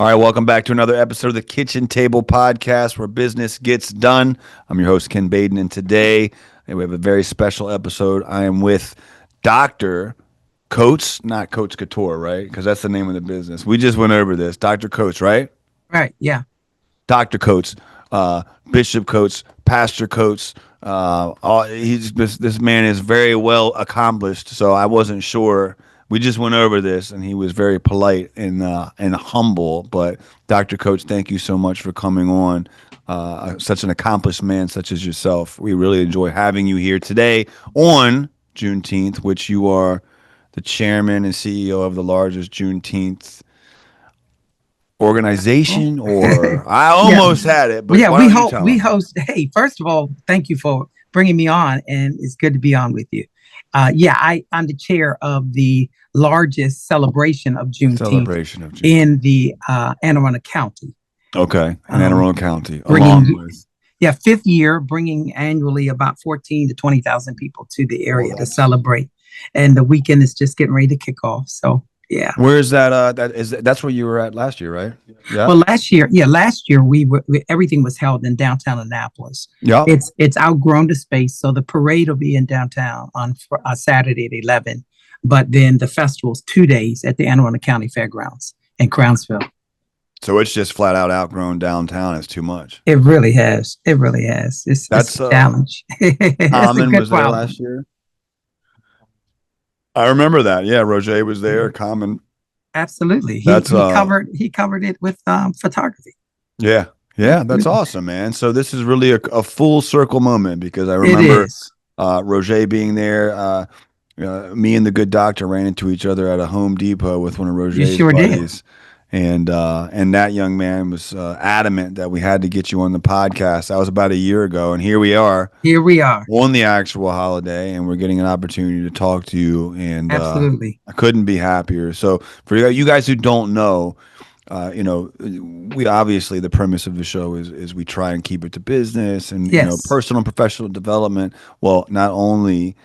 All right, welcome back to another episode of the Kitchen Table Podcast where business gets done. I'm your host, Ken Baden, and today we have a very special episode. I am with Dr. Coates, not Coates Couture, right? Because that's the name of the business. We just went over this. Dr. Coates, right? Right. Yeah. Dr. Coates, Bishop Coates, Pastor Coates. This man is very well accomplished, so I wasn't sure. We just went over this, and he was very polite and humble. But Dr. Coates, thank you so much for coming on. Such an accomplished man, such as yourself. We really enjoy having you here today on Juneteenth, which you are the chairman and CEO of the largest Juneteenth Oh. organization, or I Yeah. almost had it, Well, but yeah. why We don't you hope tell we them? host. Hey, first of all, thank you for bringing me on, and it's good to be on with you. I'm the chair of the largest celebration of Juneteenth Celebration of Juneteenth. in the Anne Arundel County. Okay, in Anne Um, Arundel County, along bringing with fifth year, bringing annually about 14 to 20,000 people to the well, area to that's celebrate, and the weekend is just getting ready to kick off. So yeah. where is that? That's where you were at last year, right? Yeah, Well, last year everything was held in downtown Annapolis. yep. It's outgrown the space, so the parade will be in downtown on Saturday at 11, but then the festival's 2 days at the Anne Arundel County Fairgrounds in Crownsville. So it's just flat out outgrown downtown. It's too much. It really has. It really has. It's That's a challenge. It's a Common good was there problem. last year. I remember that. Yeah, Roger was there. Common. Absolutely. He That's he covered he covered it with photography. Yeah, yeah. That's Absolutely. awesome, man. So this is really a full circle moment because I It remember is. Roger being there. Me and the good doctor ran into each other at a Home Depot with one of You Roger's sure did. buddies, and that young man was adamant that we had to get you on the podcast. That was about a year ago, and here we are Here we are. on the actual holiday, and we're getting an opportunity to talk to you. And Absolutely. I couldn't be happier. So for you guys who don't know. We obviously the premise of the show is we try and keep it to business and Yes. personal and professional development. Well, not only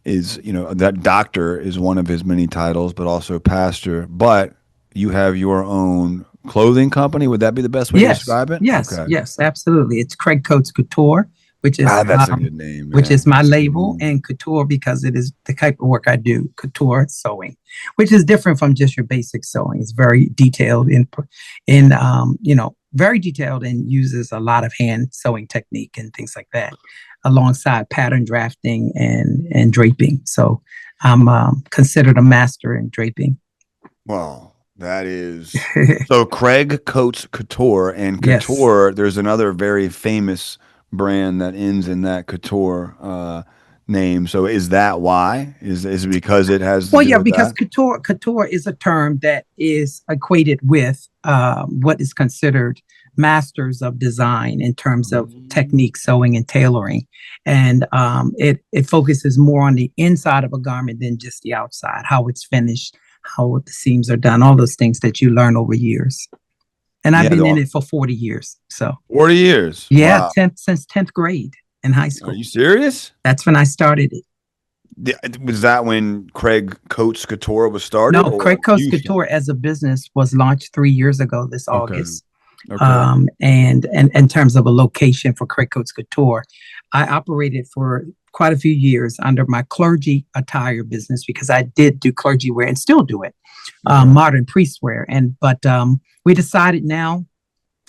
is that doctor is one of his many titles, but also pastor. But you have your own clothing company. Would that be the best way to Yes, describe it? yes, Okay. yes, absolutely. It's Craig Coates Couture, which is That's a good name, which is man. my That's a good label, name. and couture because it is the type of work I do, couture sewing, which is different from just your basic sewing. It's very detailed very detailed and uses a lot of hand sewing technique and things like that, alongside pattern drafting and draping. So I'm considered a master in draping. Well, that is so Craig Coates Couture and Yes. Couture. There's another very famous brand that ends in that Couture name. So is that why? Is it because it has to Well, do yeah, with because that? couture is a term that is equated with what is considered masters of design in terms of technique, sewing, and tailoring, and it focuses more on the inside of a garment than just the outside, how it's finished, how the seams are done, all those things that you learn over years. And I've Yeah, been in it for 40 years, so 40 years. yeah, Wow. since 10th grade in high Are school. you serious? That's when I started it. Was that when Craig Coates Couture was started No, or Craig Coates you started? Couture as a business was launched 3 years ago this Okay. August. Okay. And in terms of a location for Craig Coates Couture, I operated for quite a few years under my clergy attire business because I did do clergy wear and still do it, Okay. modern priest wear. But we decided now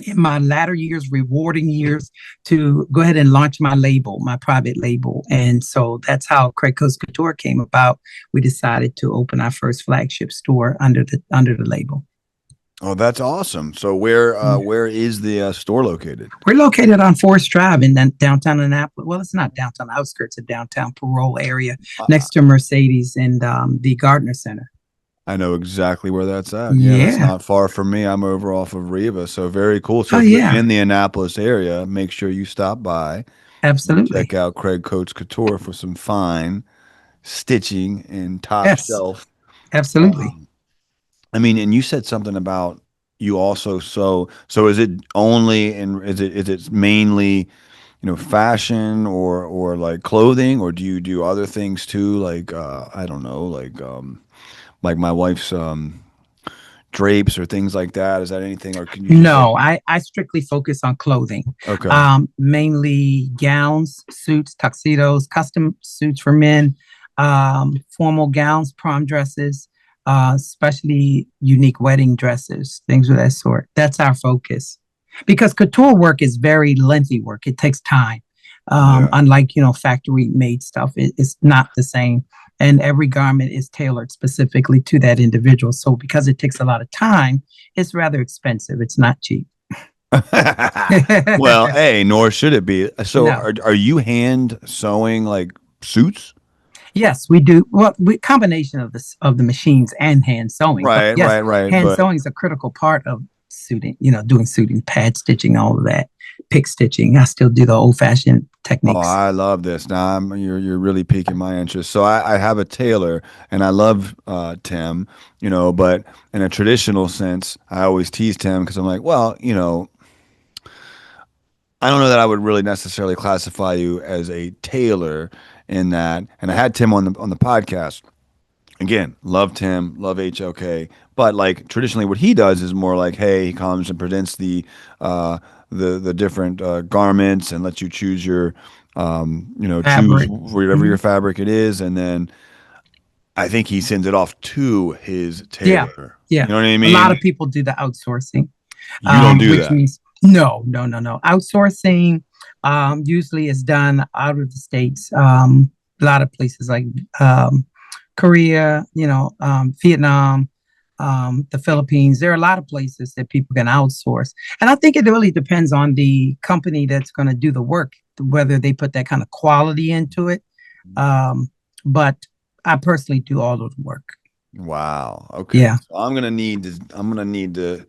in my latter years, rewarding years, to go ahead and launch my label, my private label. And so that's how Craig Coast Couture came about. We decided to open our first flagship store under the label. Oh, that's awesome. So where is the store located? We're located on Forest Drive in downtown Annapolis. Well, it's not downtown, outskirts of downtown Parole area, Uh, next to Mercedes and the Gardner Center. I know exactly where that's at. Yeah, that's Yeah. not far from me. I'm over off of Riva, so very cool. So Oh, if you're yeah. in the Annapolis area, make sure you stop by and check Absolutely. out Craig Coates Couture for some fine stitching and top Yes. shelf. Absolutely. Um, I mean, and you said something about you also so is it only and is it mainly fashion or like clothing, or do you do other things too, like I don't know, like my wife's drapes or things like that? Is that anything, or can you just like, No, I strictly focus on clothing, okay, mainly gowns, suits, tuxedos, custom suits for men, formal gowns, prom dresses, especially unique wedding dresses, things of that sort. That's our focus. Because couture work is very lengthy work. It takes time. yeah. Unlike, factory made stuff, it's not the same. And every garment is tailored specifically to that individual. So because it takes a lot of time, it's rather expensive. It's not cheap. Well, hey, nor should it be. So, No. are you hand sewing like suits? Yes, we do. Well, combination of the machines and hand sewing. But Right, yes, right, right. hand But sewing is a critical part of suiting. Doing suiting, pad stitching, all of that, pick stitching. I still do the old fashioned oh, techniques. I love this. Now you're really piquing my interest. So I have a tailor, and I love Tim, but in a traditional sense, I always tease Tim because I'm like, well, I don't know that I would really necessarily classify you as a tailor in that. And I had Tim on the podcast. Again, love Tim, love HOK, but like traditionally, what he does is more like, hey, he comes and presents uh, the different garments and lets you choose choose Fabric. whatever Mhm. your fabric it is, and then I think he sends it off to his Yeah, tailor. You yeah. know what I A lot mean? of people do the outsourcing, You don't do which that. means no, no, no, no. Outsourcing usually is done out of the states. A lot of places like Korea, Vietnam, the Philippines. There are a lot of places that people can outsource, and I think it really depends on the company that's going to do the work, whether they put that kind of quality into it. But I personally do all of the work. Wow. Okay. Yeah, So I'm gonna need to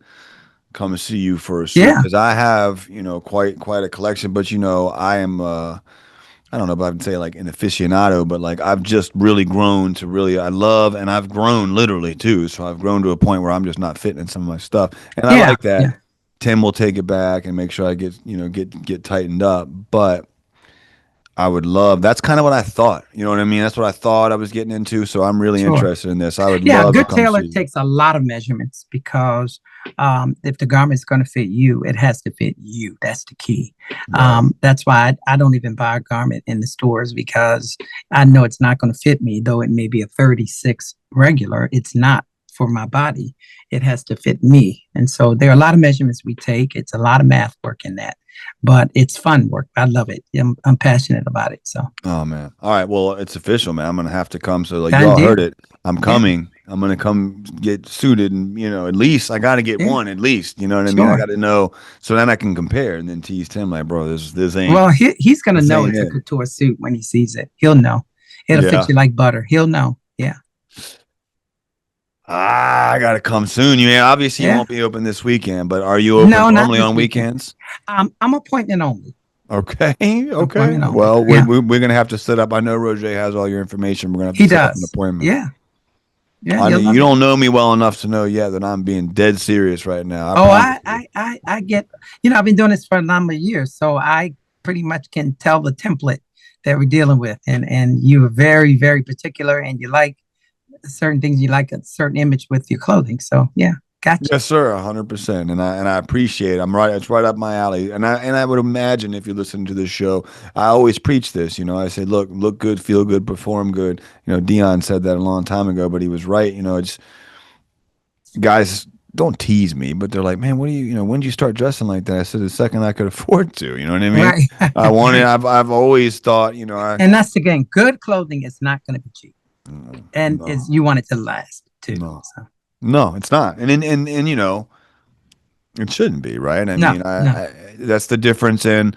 come see you for a suit yeah. because I have quite a collection, but I am I don't know if I would say like an aficionado, but like I've just really grown to really I love and I've grown literally too. So I've grown to a point where I'm just not fitting in some of my stuff. And I Yeah, like that. yeah, Tim will take it back and make sure I get tightened up. But I would love that's kind of what I thought. You know what I mean? That's what I thought I was getting into. So I'm really sure. interested in this. I would Yeah, a love to good come tailor see you. takes a lot of measurements because if the garment's going to fit you, it has to fit you. That's the key. Right. That's why I don't even buy a garment in the stores because I know it's not going to fit me, though it may be a 36 regular. It's not for my body. It has to fit me. And so there are a lot of measurements we take. It's a lot of math work in that, but it's fun work. I love it. I'm passionate about it. So, Oh man. All right. Well, it's official, man. I'm gonna have to come. So like done y'all heard deal. it. I'm Yeah, coming. I'm gonna come get suited, and at least I got to get yeah, one. At least, you know what I mean. I sure. got to know, so then I can compare and then tease Tim like, bro, this ain't Well, he's going to this know ain't it's a it. couture suit when he sees it. He'll know. It'll fit Yeah. you like butter. He'll know. Yeah. I gotta come soon. Obviously you Yeah. won't be open this weekend, but are you open No, not normally this on weekend. weekends? I'm appointment only. Okay. Okay. Appointment only. Well, Yeah. we're gonna have to set up. I know Roger has all your information. We're gonna have to He set up an does. appointment. Yeah. Yeah. I You'll mean, you love it. don't know me well enough to know yet that I'm being dead serious right now. I Oh, promise you. I get, I've been doing this for a number of years. So I pretty much can tell the template that we're dealing with. And you are very, very particular and you like certain things. You like a certain image with your clothing. So yeah. Gotcha. Yes, sir, 100%, and I appreciate it. I'm right; it's right up my alley. And I would imagine if you listen to this show, I always preach this. I say, look good, feel good, perform good. Dion said that a long time ago, but he was right. It's guys don't tease me, but they're like, man, what do when did you start dressing like that? I said the second I could afford to. You know what I mean? Right. I wanted. I've always thought. I And that's again, good clothing is not going to be cheap, and is no, you want it to last too. no, So no, it's not. And it shouldn't be, right? I no, mean, no, that's the difference in,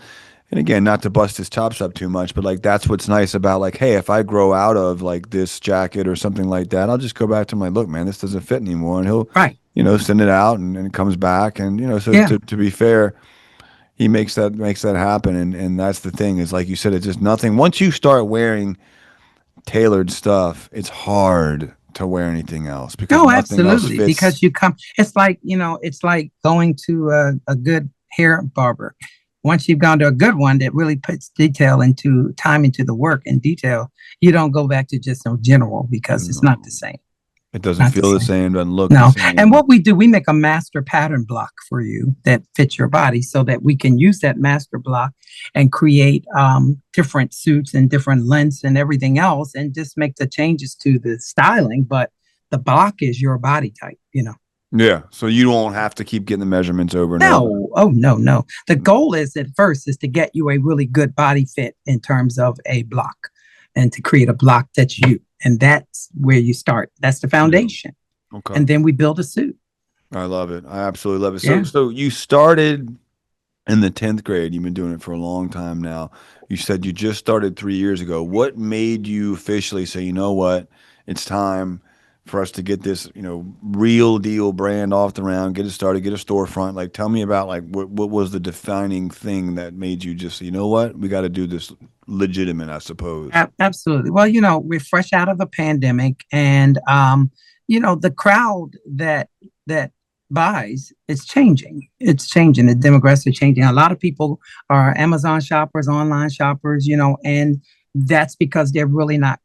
and again, not to bust his chops up too much, but like that's what's nice about like, hey, if I grow out of like this jacket or something like that, I'll just go back to my look, man, this doesn't fit anymore, and he'll, right, send it out and it comes back, and so yeah, to be fair, he makes that happen, and that's the thing is like you said, it's just nothing. Once you start wearing tailored stuff, it's hard to wear anything else because no, nothing else absolutely, fits. because you come. It's like going to a good hair barber. Once you've gone to a good one that really puts detail into time into the work and detail, you don't go back to just no general because it's not No. the same. It doesn't Not the feel the same. same, doesn't look the No. And same. what we do, we make a master pattern block for you that fits your body so that we can use that master block and create different suits and different lengths and everything else and just make the changes to the styling. But the block is your body type, you know. Yeah. So you don't have to keep getting the measurements over and over. No, oh no, no. The goal is at first is to get you a really good body fit in terms of a block and to create a block that's you. And that's where you start. That's the Yeah. foundation. Okay. And then we build a suit. I love it. I absolutely love it. So Yeah. so you started in the 10th grade. You've been doing it for a long time now. You said you just started 3 years ago. What made you officially say, you know what, it's time for us to get this, real deal brand off the ground, get it started, get a storefront? Like, tell me about like what was the defining thing that made you just say, you know what, we got to do this legitimate, I suppose. Absolutely. Well, we're fresh out of a pandemic, and the crowd that buys is changing. It's changing. The demographics are changing. A lot of people are Amazon shoppers, online shoppers, and that's because they're really not.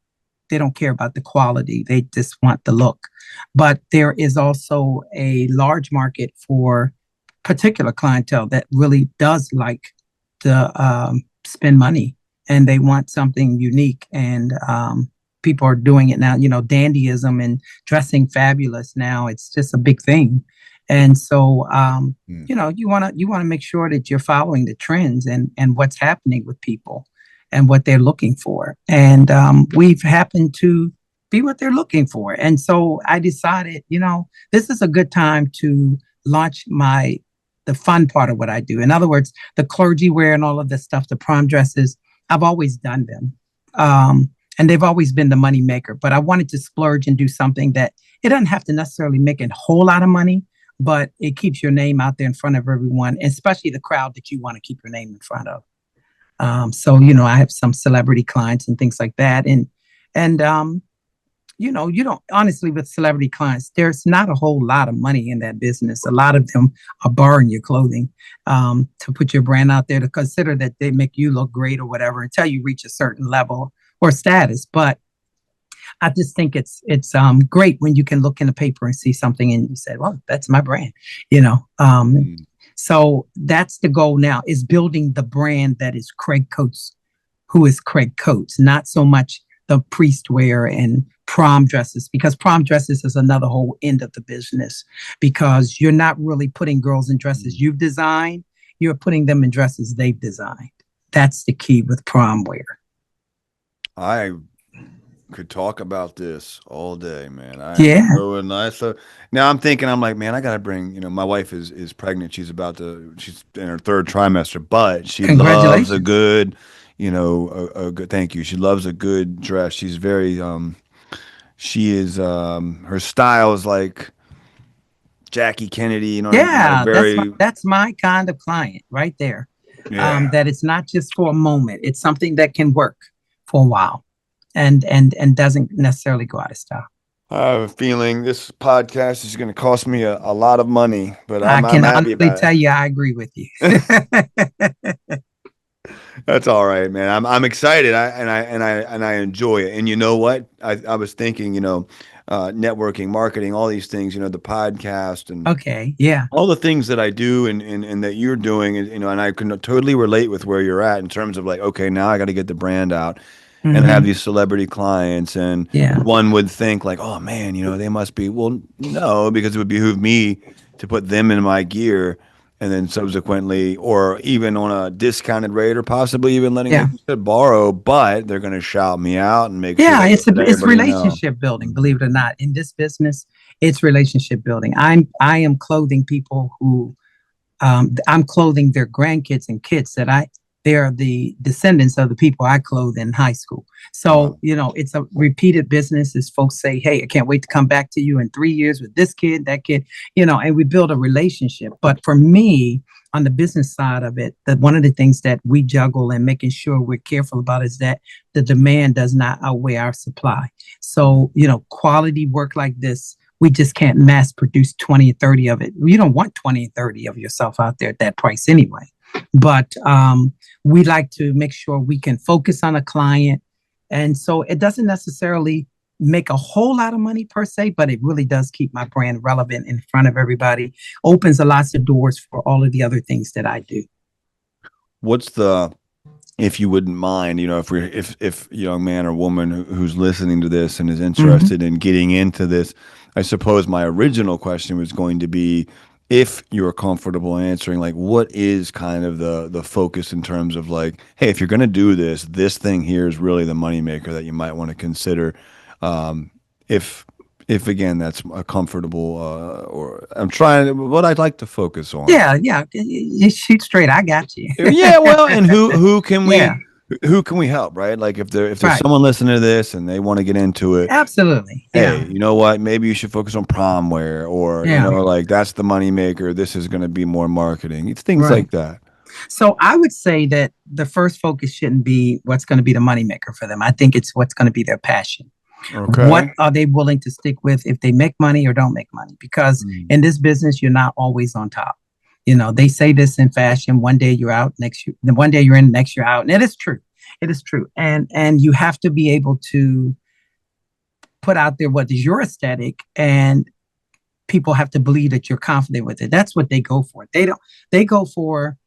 They don't care about the quality. They just want the look. But there is also a large market for particular clientele that really does like to spend money and they want something unique. And people are doing it now. Dandyism and dressing fabulous now. It's just a big thing. And so, Hmm. you want to make sure that you're following the trends and what's happening with people and what they're looking for. And we've happened to be what they're looking for. And so I decided, this is a good time to launch the fun part of what I do. In other words, the clergy wear and all of this stuff, the prom dresses, I've always done them. And they've always been the money maker. But I wanted to splurge and do something that it doesn't have to necessarily make a whole lot of money, but it keeps your name out there in front of everyone, especially the crowd that you want to keep your name in front of. So I have some celebrity clients and things like that, and you don't honestly with celebrity clients, there's not a whole lot of money in that business. A lot of them are borrowing your clothing to put your brand out there to consider that they make you look great or whatever until you reach a certain level or status. But I just think it's great when you can look in the paper and see something and you say, well, that's my brand, you know. Mm. So that's the goal now is building the brand that is Craig Coates, who is Craig Coates, not so much the priest wear and prom dresses, because prom dresses is another whole end of the business because you're not really putting girls in dresses you've designed. You're putting them in dresses they've designed. That's the key with prom wear. I could talk about this all day, man. I am Yeah. so nice. So now I'm thinking, I'm like, man, I gotta bring. My wife is pregnant. She's in her third trimester, but she loves a Congratulations. good, a good. Thank you. She loves a good dress. She's very she is her style is like Jackie Kennedy. You know what I mean? Like Yeah, very, that's my kind of client right there. yeah. That it's not just for a moment. It's something that can work for a while and doesn't necessarily go out of style. I have a feeling this podcast is going to cost me a lot of money, but I I'm can happy honestly about tell you I agree with you. it. That's all right, man. I'm excited. I enjoy it. And you know what? I was thinking, networking, marketing, all these things, the podcast and Okay, yeah. all the things that I do and that you're doing, and and I can totally relate with where you're at in terms of like, okay, now I got to get the brand out and have Hmm. these celebrity clients, and Yeah. one would think like, oh man, they must be, well, no, because it would behoove me to put them in my gear, and then subsequently, or even on a discounted rate, or possibly even letting, Yeah. like you said, borrow, but they're going to shout me out and make sure Yeah, that let it's everybody know. relationship building, believe it or not. In this business, it's relationship building. I am clothing people who I'm clothing their grandkids and kids that they're the descendants of the people I clothed in high school. So, Wow. it's a repeated business as folks say, hey, I can't wait to come back to you in 3 years with this kid, that kid, and we build a relationship. But for me, on the business side of it, that one of the things that we juggle and making sure we're careful about is that the demand does not outweigh our supply. So, quality work like this, we just can't mass produce 20 or 30 of it. You don't want 20 or 30 of yourself out there at that price anyway. But we like to make sure we can focus on a client. And so it doesn't necessarily make a whole lot of money per se, but it really does keep my brand relevant in front of everybody, opens a lots of doors for all of the other things that I do. What's the, if you wouldn't mind, if a young man or woman who's listening to this and is Mm-hmm. interested in getting into this, I suppose my original question was going to be, if you're comfortable answering, like, what is kind of the focus in terms of like, hey, if you're going to do this thing here is really the moneymaker that you might want to consider. Um, if if again that's a comfortable, or I'm trying, what I'd like to focus on. Yeah, yeah. You shoot straight. I got you. Yeah, well, and who can Yeah, we help, right? Like if there's right. someone listening to this and they want to get into it, Absolutely. hey, Yeah, you know what? Maybe you should focus on prom wear, or yeah. like that's the money maker. This is going to be more marketing. It's things Right. like that. So I would say that the first focus shouldn't be what's going to be the moneymaker for them. I think it's what's going to be their passion. What Okay. are they willing to stick with if they make money or don't make money? Because Mm. in this business, you're not always on top. They say this in fashion: one day you're out, next year, one day you're in, next year out, and it is true. It is true, and you have to be able to put out there what is your aesthetic, and people have to believe that you're confident with it. That's what they go for. They don't. They go for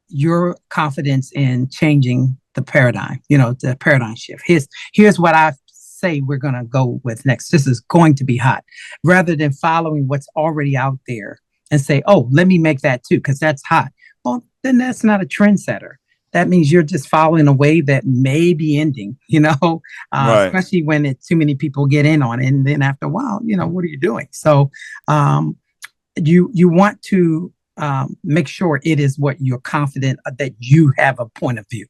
your confidence in changing the paradigm. The paradigm shift. Here's what I say we're going to go with next. This is going to be hot, rather than following what's already out there and say, oh, let me make that too because that's hot. Well, then that's not a trendsetter. That means you're just following a way that may be ending, Right. especially when too many people get in on it. And then after a while, what are you doing? So um, you want to make sure it is what you're confident that you have a point of view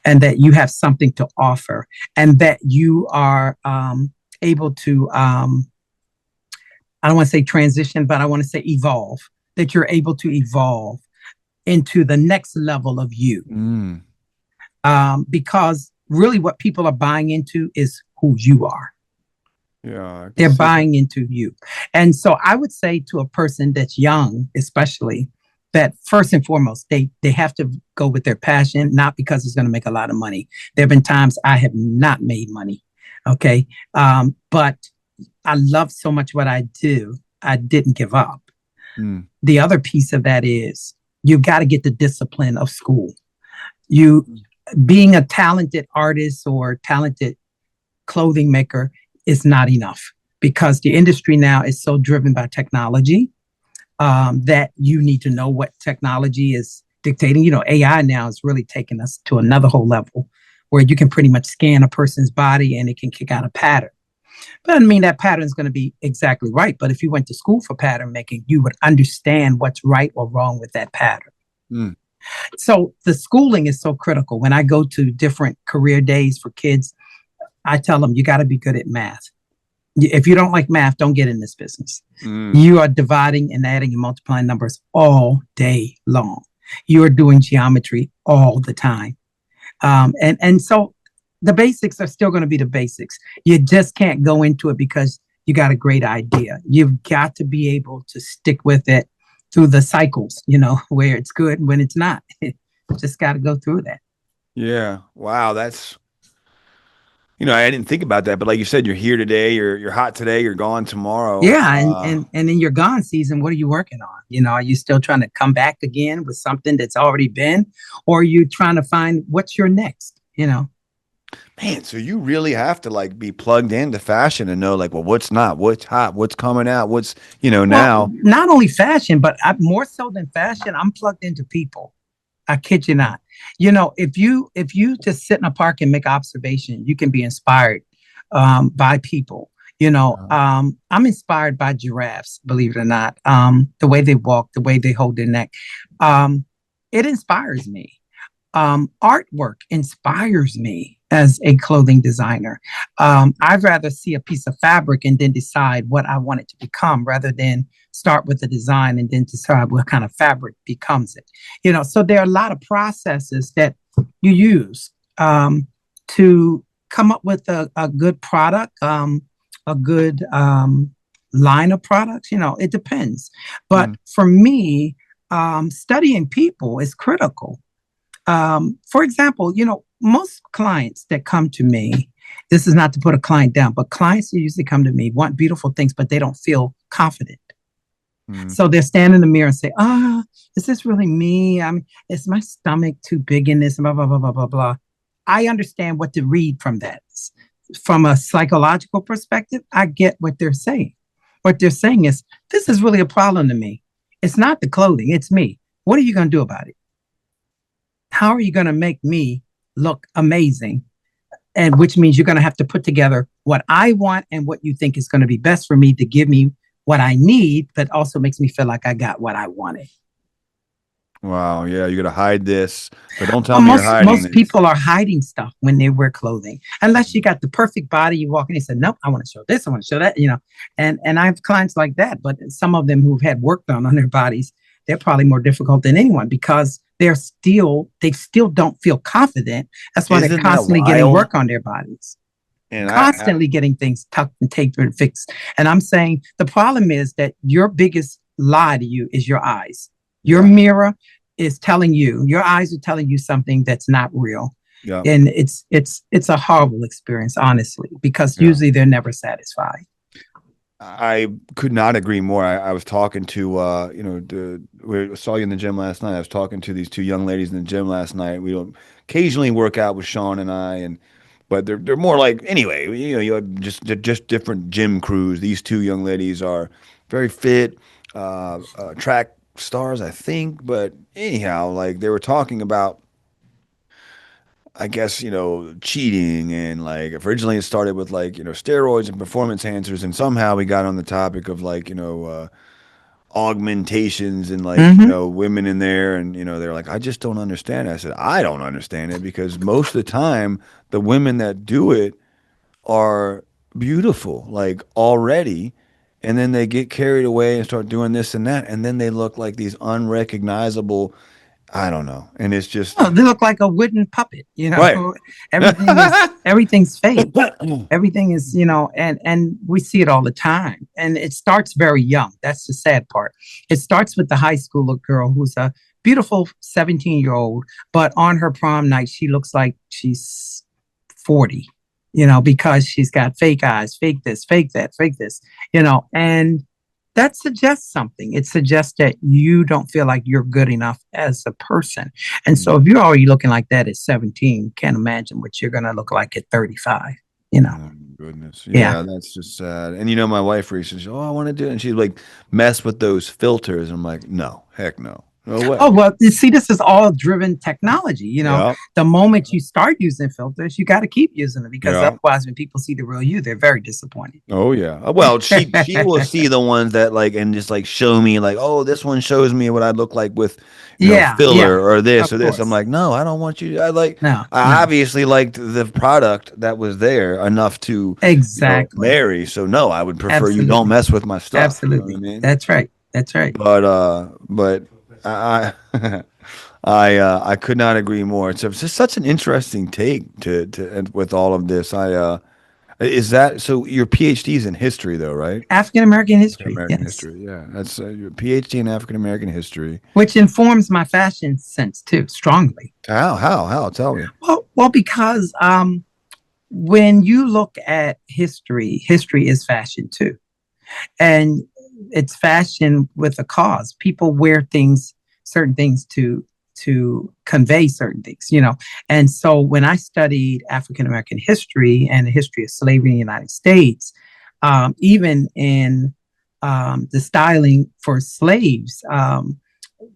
and that you have something to offer and that you are able to I don't want to say transition, but I want to say evolve, that you're able to evolve into the next level of you. Mm. Because really what people are buying into is who you are. Yeah, I can They're see that. buying into you. And so I would say to a person that's young, especially, that first and foremost, they have to go with their passion, not because it's going to make a lot of money. There have been times I have not made money. Okay. But I love so much what I do, I didn't give up. Mm. The other piece of that is you got to get the discipline of school. You being a talented artist or talented clothing maker is not enough because the industry now is so driven by technology that you need to know what technology is dictating. AI now is really taking us to another whole level where you can pretty much scan a person's body and it can kick out a pattern. But I mean, that pattern is going to be exactly right. But if you went to school for pattern making, you would understand what's right or wrong with that pattern. Mm. So the schooling is so critical. When I go to different career days for kids, I tell them you got to be good at math. If you don't like math, don't get in this business. Mm. You are dividing and adding and multiplying numbers all day long. You are doing geometry all the time. And so the basics are still going to be the basics. You just can't go into it because you got a great idea. You've got to be able to stick with it through the cycles, where it's good and when it's not. Just got to go through that. Yeah. Wow. That's, I didn't think about that, but like you said, you're here today, you're hot today, you're gone tomorrow. Yeah, and in your gone season, what are you working on? Are you still trying to come back again with something that's already been, or are you trying to find what's your next? Man, so you really have to like be plugged into fashion and know like, well, what's hot, what's coming out, what's, Well, now. not only fashion, but more so than fashion, I'm plugged into people. I kid you not. If you just sit in a park and make observation, you can be inspired by people. I'm inspired by giraffes, believe it or not. The way they walk, the way they hold their neck, it inspires me. Artwork inspires me as a clothing designer. I'd rather see a piece of fabric and then decide what I want it to become rather than start with the design and then decide what kind of fabric becomes it. So there are a lot of processes that you use to come up with a good product, a good line of products. It depends. But Mm. for me, studying people is critical. For example, most clients that come to me, this is not to put a client down, but clients who usually come to me want beautiful things, but they don't feel confident. Mm. So they're standing in the mirror and say, is this really me? I mean, is my stomach too big in this? Blah, blah, blah, blah, blah, blah. I understand what to read from that. From a psychological perspective, I get what they're saying. What they're saying is, this is really a problem to me. It's not the clothing, it's me. What are you going to do about it? How are you going to make me look amazing? And which means you're going to have to put together what I want and what you think is going to be best for me to give me what I need, but also makes me feel like I got what I wanted. Wow. Yeah. You got to hide this, but don't tell Well, me you're hiding most this. people are hiding stuff when they wear clothing, unless you got the perfect body. You walk in and say, "Nope, I want to show this, I want to show that," And I have clients like that, but some of them who've had work done on their bodies, they're probably more difficult than anyone because they still don't feel confident. That's why they're Isn't that constantly getting wild? work on their bodies, And constantly getting things tucked and taped and fixed. And I'm saying the problem is that your biggest lie to you is your eyes. Your yeah, mirror is telling you, your eyes are telling you something that's not real. yeah, And it's a horrible experience, honestly, because yeah. usually they're never satisfied. I could not agree more. I was talking to, we saw you in the gym last night. I was talking to these two young ladies in the gym last night. We don't occasionally work out with Sean and I, but they're more like anyway. You have just different gym crews. These two young ladies are very fit, track stars, I think. But anyhow, like they were talking about I guess, cheating and like originally it started with like, steroids and performance enhancers and somehow we got on the topic of like, augmentations and like, Mm-hmm. women in there and, they're like, I just don't understand it. I said, I don't understand it because most of the time the women that do it are beautiful, like already. And then they get carried away and start doing this and that. And then they look like these unrecognizable, I don't know. And it's just, Oh, they look like a wooden puppet, right. everything's fake. Everything is, and we see it all the time. And it starts very young. That's the sad part. It starts with the high school girl who's a beautiful 17-year-old, but on her prom night, she looks like she's 40, because she's got fake eyes, fake this, fake that, fake this, and that suggests something. It suggests that you don't feel like you're good enough as a person. And so if you're already looking like that at 17, can't imagine what you're going to look like at 35, you know? Oh, goodness. Yeah. Yeah, that's just sad. And my wife recently, says, oh, I want to do it. And she'd like mess with those filters. And I'm like, no, heck no. No way. Oh, well, you see, this is all driven technology. Yeah. The moment you start using filters, you got to keep using them because Yeah. otherwise, when people see the real you, they're very disappointed. Oh yeah. Well, she will see the ones that like and just like show me like, oh, this one shows me what I look like with, Yeah. Yeah. filler or this Of or this. I'm course. like, no, I don't want you. No, I no. obviously liked the product that was there enough to, Exactly. marry. So no, I would prefer you don't Absolutely. mess with my stuff. You know what I Absolutely. mean? That's right. That's right. But I I could not agree more. It's just such an interesting take to and with all of this. Is that so? Your PhD is in history, though, right? African American African history. American Yes. history. Yeah, that's your PhD in African American history. Which informs my fashion sense too, strongly. How? Tell me. Well, because when you look at history, history is fashion too. And it's fashion with a cause. People wear things, certain things to convey certain things, And so when I studied African American history and the history of slavery in the United States, even in the styling for slaves,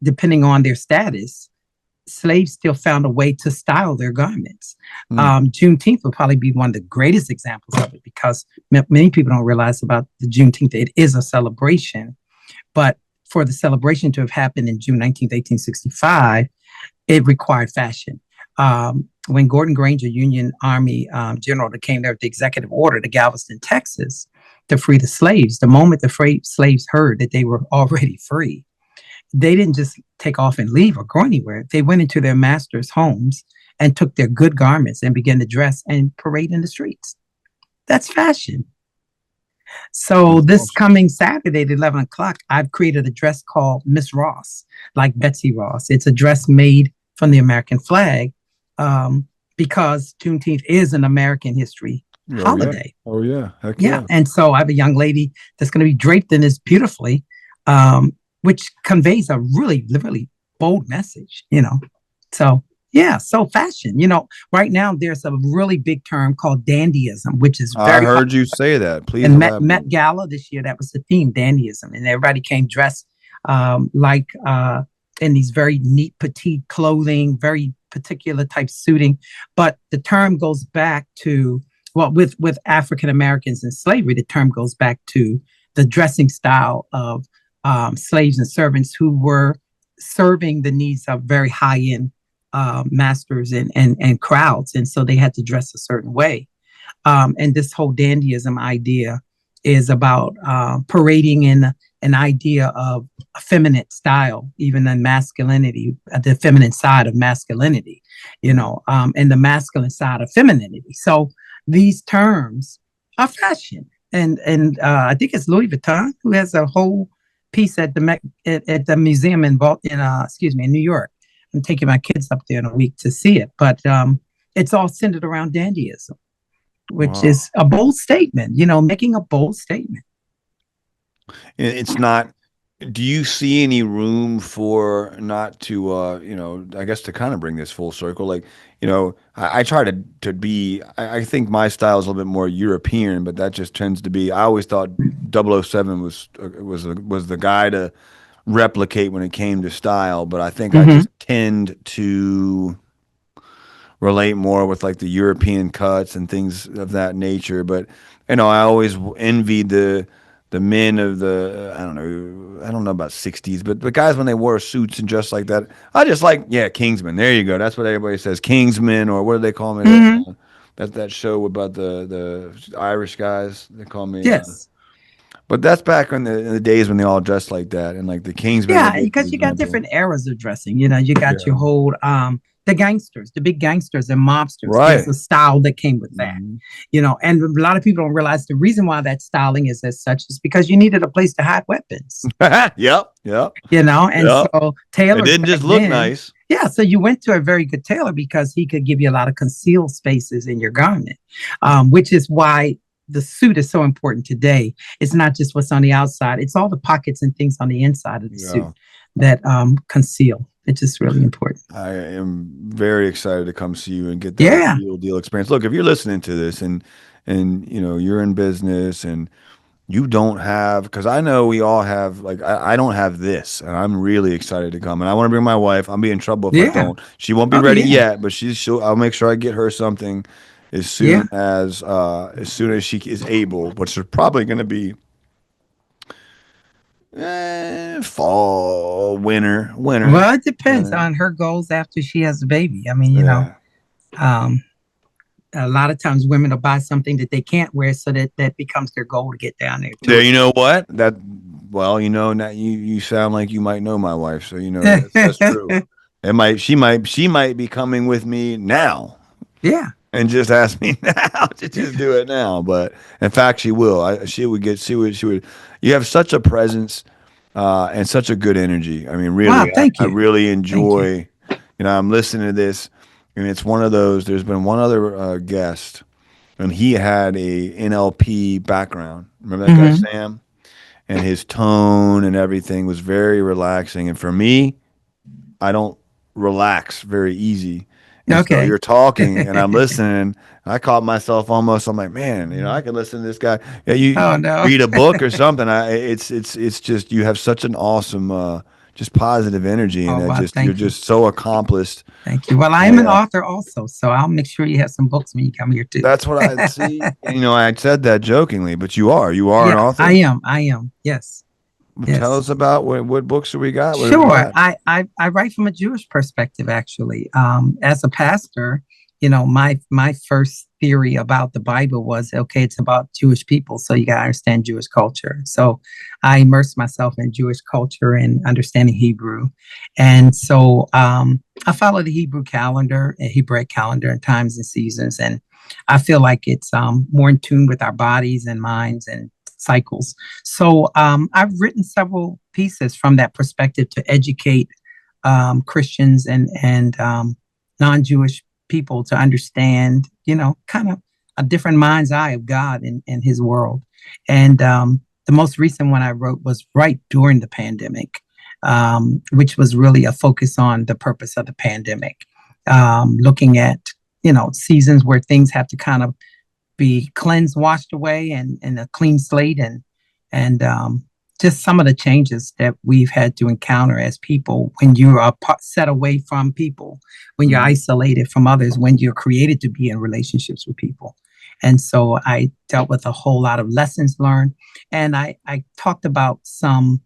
depending on their status, slaves still found a way to style their garments. Mm, Juneteenth would probably be one of the greatest examples of it because many people don't realize about the Juneteenth. It is a celebration, but for the celebration to have happened in June 19th, 1865, it required fashion. When Gordon Granger, Union Army general, that came there with the executive order to Galveston, Texas, to free the slaves, the moment the slaves heard that they were already free, they didn't just take off and leave or go anywhere. They went into their masters' homes and took their good garments and began to dress and parade in the streets. That's fashion. So that's this awesome. coming Saturday at 11 o'clock, I've created a dress called Miss Ross, like Betsy Ross. It's a dress made from the American flag, um, because Juneteenth is an American history Oh yeah. holiday. Oh yeah. Heck Yeah. yeah. And so I have a young lady that's going to be draped in this beautifully, which conveys a really, really bold message, you know. So, yeah. So, fashion, you know, right now there's a really big term called dandyism, which is I very heard you say that. Please and Met elaborate. Gala this year, that was the theme, dandyism, and everybody came dressed like in these very neat petite clothing, very particular type suiting. But the term goes back to well, with African Americans in slavery, the term goes back to the dressing style of slaves and servants who were serving the needs of very high end masters and crowds, and so they had to dress a certain way. And this whole dandyism idea is about parading in an idea of a feminine style, even in masculinity, the feminine side of masculinity, you know, and the masculine side of femininity. So these terms are fashion. And I think it's Louis Vuitton who has a whole piece at at the museum in New York. I'm taking my kids up there in a week to see it, but it's all centered around dandyism, which Wow. is a bold statement, you know, making a bold statement. It's not. Do you see any room for not to, I guess to kind of bring this full circle? Like, I try to be. I think my style is a little bit more European, but that just tends to be. I always thought 007 was the guy to replicate when it came to style, but I think I Mm-hmm. just tend to relate more with like the European cuts and things of that nature. But I always envied the men of I don't know about 60s, but the guys when they wore suits and dressed like that. I just like Kingsman. There you go. That's what everybody says, Kingsman, or what do they call me? That Mm-hmm. that show about the Irish guys. They call me. Yes. But that's back in the days when they all dressed like that, and like the Kingsman would Yeah, be a good because you got example. different eras of dressing. You know, you got your Yeah. whole the gangsters, the big gangsters and mobsters. There's Right. a style that came with that. Mhm. You know, and a lot of people don't realize the reason why that styling is as such is because you needed a place to hide weapons. Yep. Yep. You know, and Yep. so It tailors didn't back just look then, nice. yeah, so you went to a very good tailor because he could give you a lot of concealed spaces in your garment, which is why the suit is so important today. It's not just what's on the outside, it's all the pockets and things on the inside of the suit Yeah. that conceal. It's just really important. I am very excited to come see you and get that Yeah, real deal experience. Look, if you're listening to this and you're in business and you don't have, because I know we all have, like I don't have this, and I'm really excited to come. And I want to bring my wife. I'll be in trouble if I yeah, don't. She won't be oh, ready yeah, yet, but I'll make sure I get her something yeah. as soon as she is able, which is probably going to be fall, Well, it depends winter. on her goals after she has a baby. I mean, you know, Yeah. um, a lot of times women will buy something that they can't wear so that that becomes their goal to get down there to There, you know what? Well, now you sound like you might know my wife, so that's true. it. She might be coming with me now Yeah. and just ask me now to just do it now. But in fact, she will. She would. You have such a presence, and such a good energy. I mean, Wow, really, thank I you. really Thank you. enjoy. I'm listening to this, and it's one of those. There's been one other guest, and he had a NLP background. Remember that guy Hmm. Sam? And his tone and everything was very relaxing. And for me, I don't relax very easy. And so Okay. you're talking and I'm listening. I caught myself almost. I'm like, man, I can listen to this guy. Yeah, you Oh no. read a book or something. It's just you have such an awesome, just positive energy, and Oh that wow, you're thank you. just so accomplished. Thank you. Well, I am I an author also, so I'll make sure you have some books when you come here too. That's what I see. I said that jokingly, but you are an Yeah, I author. am. I am. Yes. Tell Yes. us about what books do we got? What do we Sure. got? I write from a Jewish perspective, actually. As a pastor, you know, my first theory about the Bible was okay, it's about Jewish people, so you got to understand Jewish culture. So I immersed myself in Jewish culture and understanding Hebrew, and so I follow the Hebrew calendar, a Hebraic calendar, and times and seasons, and I feel like it's more in tune with our bodies and minds and cycles. So I've written several pieces from that perspective to educate Christians and non-Jewish people to understand, kind of a different mind's eye of God and his world. And the most recent one I wrote was right during the pandemic, which was really a focus on the purpose of the pandemic, looking at, seasons where things have to kind of be cleansed, washed away, and a clean slate, and just some of the changes that we've had to encounter as people when you are set away from people, when you're isolated from others, when you're created to be in relationships with people. And so I dealt with a whole lot of lessons learned. And I talked about some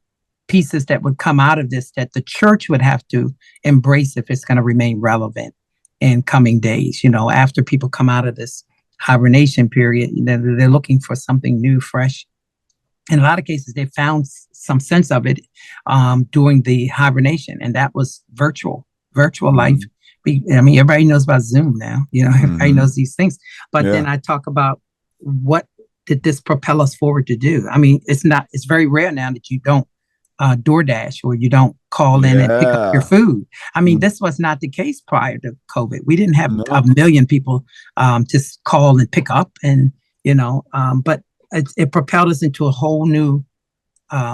pieces that would come out of this that the church would have to embrace if it's going to remain relevant in coming days. After people come out of this hibernation period, they're looking for something new, fresh. In a lot of cases, they found some sense of it during the hibernation, and that was virtual life. Everybody knows about Zoom now. Everybody knows these things. But then I talk about what did this propel us forward to do. It's very rare now that you don't DoorDash or you don't call in and pick up your food. This was not the case prior to COVID. We didn't have a million people just call and pick up, and but it propelled us into a whole new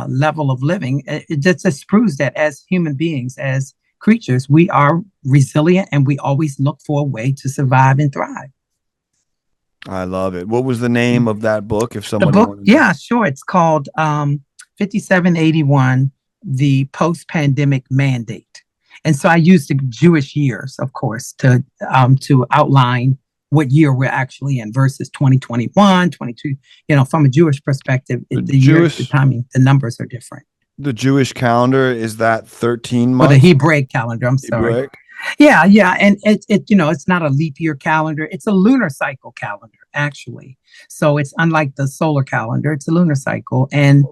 level of living. It just proves that as human beings, as creatures, we are resilient, and we always look for a way to survive and thrive. I love it. What was the name of that book? If somebody wanted yeah, sure. It's called 5781, The Post-Pandemic Mandate. And so I used the Jewish years, of course, to outline what year we're actually in versus 2021, 22. From a Jewish perspective, the timing, the numbers are different. The Jewish calendar, is that 13 months? Or the Hebraic calendar, I'm sorry. Hebraic? Yeah. And it's not a leap year calendar. It's a lunar cycle calendar, actually. So it's unlike the solar calendar. It's a lunar cycle. And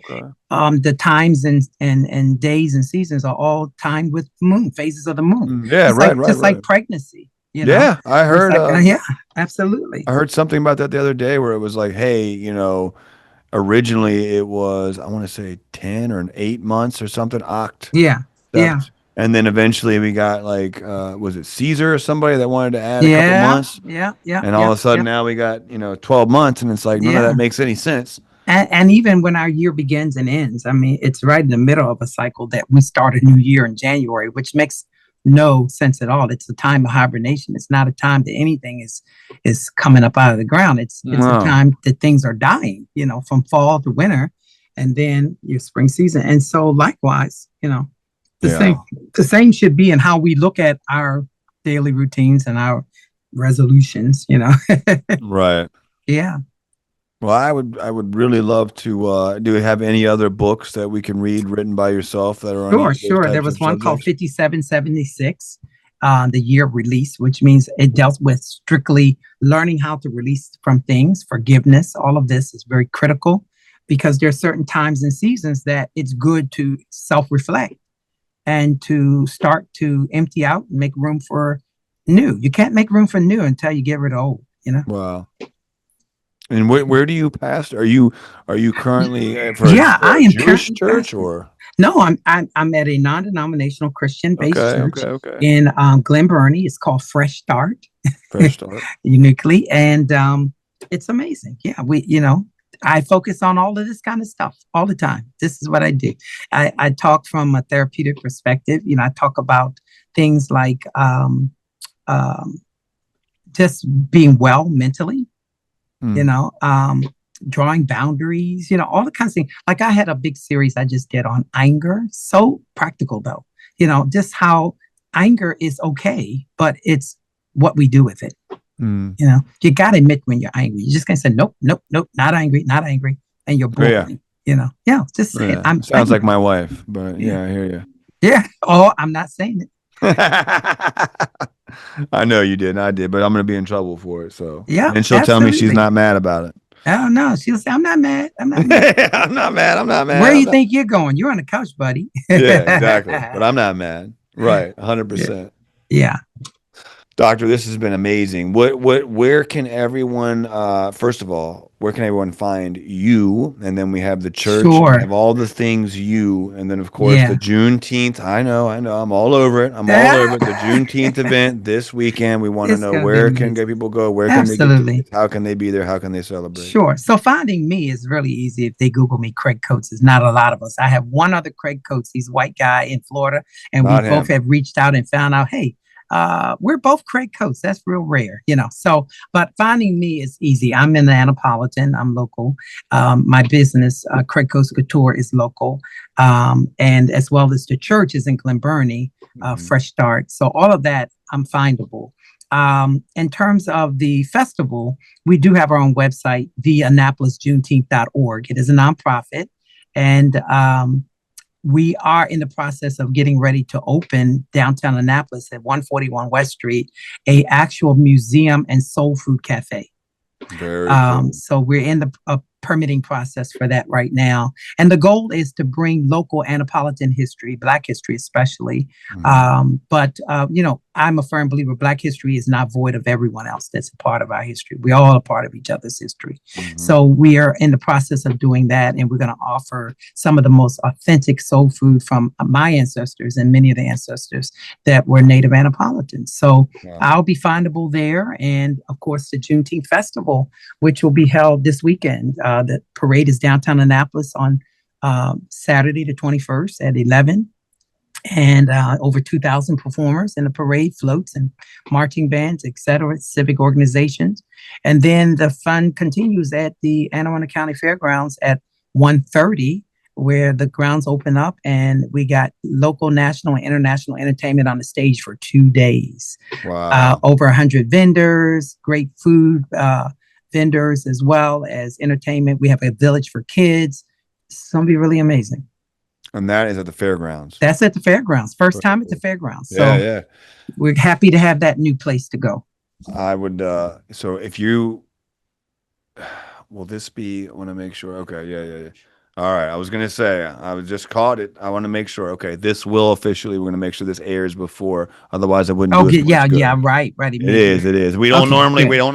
the times and days and seasons are all timed with the moon, phases of the moon. Like pregnancy. Yeah, I heard. Yeah, absolutely. I heard something about that the other day where it was like, hey, originally it was, I want to say 10 or 8 months or something. Oct. Yeah. And then eventually we got was it Caesar or somebody that wanted to add a couple months? Yeah. And all of a sudden now we got, 12 months, and it's like none of that makes any sense. And even when our year begins and ends, it's right in the middle of a cycle that we start a new year in January, which makes no sense at all. It's a time of hibernation. It's not a time that anything is coming up out of the ground. It's a time that things are dying, from fall to winter, and then your spring season. And so likewise, the same should be in how we look at our daily routines and our resolutions, Right. Yeah. Well, I would really love to. Do you have any other books that we can read written by yourself that are on? Sure. There was one called 5776, the year of release, which means it dealt with strictly learning how to release from things, forgiveness. All of this is very critical because there are certain times and seasons that it's good to self-reflect and to start to empty out and make room for new. You can't make room for new until you get rid of old. Wow. And where do you pastor? Are you currently for I am Jewish church or? No, I'm at a non-denominational Christian-based church in Glen Burnie. It's called Fresh Start. Fresh Start. Uniquely, and it's amazing. Yeah, I focus on all of this kind of stuff all the time. This is what I do. I talk from a therapeutic perspective. I talk about things like just being well mentally. Drawing boundaries, all the kinds of things. Like I had a big series I just did on anger. So practical though, just how anger is okay, but it's what we do with it. You got to admit when you're angry. You just can't say, nope, not angry. And you're boring, just say it. Sounds angry. Like my wife, but I hear you. Yeah. Oh, I'm not saying it. I know you did, and I did, but I'm going to be in trouble for it. So and she'll tell absolutely. me she's not mad about it. Oh no, she'll say, "I'm not mad. I'm not mad. I'm not mad. Where do you think you're going? You're on the couch, buddy." Yeah, exactly. But I'm not mad. Right, 100%. Yeah. Doctor, this has been amazing. Where can everyone, first of all, where can everyone find you? And then we have the church, and we Sure. have all the things you, and then of course the Yeah. Juneteenth. I know, I'm all over it. I'm all over it. The Juneteenth event this weekend. We want to It's know gonna be where can amazing. get people go? Where can they get Absolutely. tickets? How can they be there? How can they celebrate? Sure. So finding me is really easy if they Google me, Craig Coates. There's not a lot of us. I have one other Craig Coates. He's a white guy in Florida, and we Not both him. have reached out and found out, hey, we're both Craig Coates. That's real rare, you know. So, but finding me is easy. I'm in the Annapolitan. I'm local. My business, Craig Coates Couture, is local, and as well as the church is in Glen Burnie, Mhm. Fresh Start. So all of that, I'm findable. In terms of the festival, we do have our own website, theannapolisjuneteenth.org. It is a nonprofit, and we are in the process of getting ready to open downtown Annapolis at 141 West Street, a actual museum and soul food cafe. Very cool. So we're in the permitting process for that right now. And the goal is to bring local Annapolitan history, Black history especially. Hmm. You know, I'm a firm believer Black history is not void of everyone else that's a part of our history. We all are part of each other's history. Hmm. So we are in the process of doing that. And we're going to offer some of the most authentic soul food from my ancestors and many of the ancestors that were Native Annapolitans. So Wow. I'll be findable there. And of course, the Juneteenth Festival, which will be held this weekend. The parade is downtown Annapolis on Saturday, the 21st at 11. And over 2,000 performers in the parade, floats and marching bands, et cetera, civic organizations. And then the fun continues at the Anne Arundel County Fairgrounds at 1:30, where the grounds open up and we got local, national, and international entertainment on the stage for 2 days. Wow. Over 100 vendors, great food vendors, as well as entertainment. We have a village for kids. It's going to be really amazing. And that is at the fairgrounds. That's at the fairgrounds. First time at the fairgrounds. Yeah, So yeah. we're happy to have that new place to go. I would so if you will this be I want to make sure. Okay, yeah, yeah, yeah. All right. I was gonna say I was just caught it. I want to make sure. Okay, this will officially we're gonna make sure this airs before. Otherwise I wouldn't do as Okay, yeah, much yeah, good. right, right. It Immediately. is, it is. Okay, We good. don't normally we're I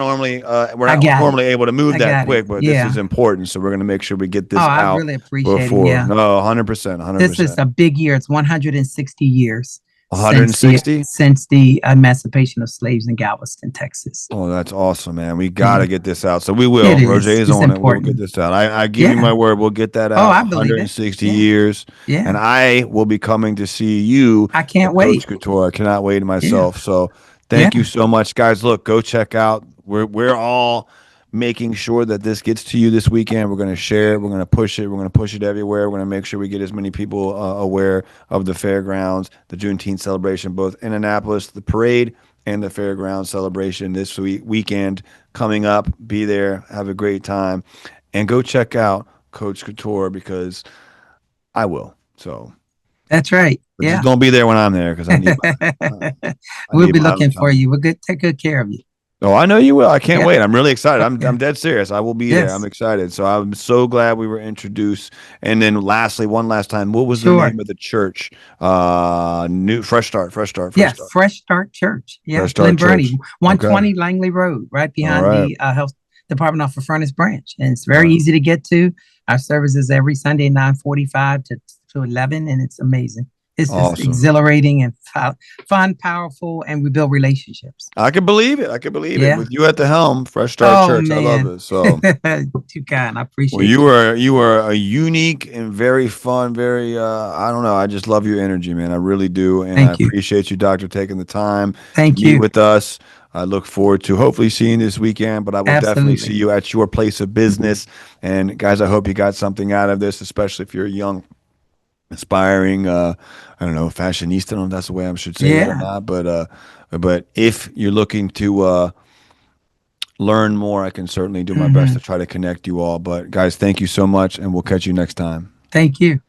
not got it. normally able to move I that got it. quick, but this Yeah. is important. So we're gonna make sure we get Oh, this I out really appreciate it. before. Yeah. No, 100%, This is 100%. a big year. It's 160 years 160? since the emancipation of slaves in Galveston, Texas. Oh, that's awesome, man. We got Yeah. to get this out. So we will. It Roger is. is It's on it. We'll get important. this out. I give you my Yeah. word. We'll get that Oh, out. I believe it. 160 Yeah. years. And Yeah. I will be coming to see you I can't at Coach wait. Couture. I cannot wait Yeah. myself. So thank you Yeah. so much, guys. Look, go check out. We're all making sure that this gets to you this weekend. We're going to share it. We're going to push it. We're going to push it everywhere. We're going to make sure we get as many people aware of the fairgrounds, the Juneteenth celebration, both in Annapolis, the parade, and the fairground celebration this weekend coming up. Be there, have a great time, and go check out Coach Couture because I will. So, That's right. but just Yeah. don't be there when I'm there because I We'll need be my own looking for time. you. We'll take good care of you. Oh, I know you will. I can't Yeah. wait. I'm really excited. Yeah. I'm dead serious. I will be there. I'm Yes. excited. So I'm so glad we were introduced. And then lastly, one last time, what was the Sure. name of the church? New Fresh Start, Fresh Start, Fresh Yeah. Start, Fresh Start Church. Yeah. Fresh Glen Start Burnie, Church. Okay. 120 Langley Road, right All behind right. the health department off of Furnace Branch. And it's All very right. easy to get to. Our services every Sunday, 9:45 to 11. And it's amazing. It's just Awesome. exhilarating and fun, powerful, and we build relationships. I can believe it. I can believe it. Yeah. With you at the helm, Fresh Start Oh, Church. I love man. it. So, Too kind. I well, appreciate you. you are a unique and very fun, very I don't know. I just love your energy, man. I really do, and I Thank you. appreciate you, Doctor, taking the time to Thank meet you. with us. I look forward to hopefully seeing you this weekend, but I will definitely see Absolutely. you at your place of business. And guys, I hope you got something out of this, especially if you're a young, aspiring, I don't know, fashionista. I don't know if that's the way I should say that or Yeah. not, but if you're looking to learn more, I can certainly do my best to Hmm. try to connect you all. But guys, thank you so much, and we'll catch you next time. Thank you.